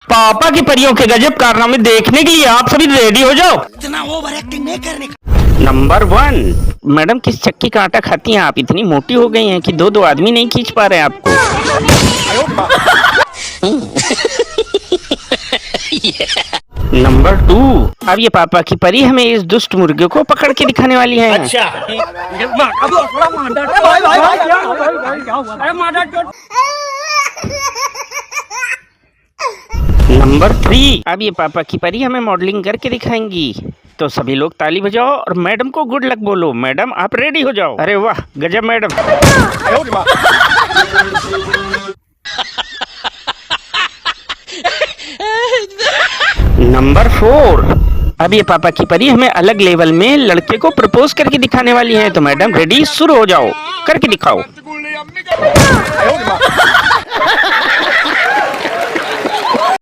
पापा की परियों के गजब कारनामे देखने के लिए आप सभी रेडी हो जाओ। इतना ओवर एक्टिंग नहीं करने का। नंबर 1, मैडम किस चक्की का आटा खाती हैं आप? इतनी मोटी हो गई हैं कि दो आदमी नहीं खींच पा रहे आपको। नंबर 2, अब ये पापा की परी हमें इस दुष्ट मुर्गे को पकड़ के दिखाने वाली है। अच्छा। नंबर 3, अब ये पापा की परी हमें मॉडलिंग करके दिखाएंगी। तो सभी लोग ताली बजाओ और मैडम को गुड लक बोलो। मैडम आप रेडी हो जाओ। अरे वाह गजब मैडम। नंबर 4, अब ये पापा की परी हमें अलग लेवल में लड़के को प्रपोज करके दिखाने वाली है। तो मैडम रेडी शुरू हो जाओ, करके दिखाओ।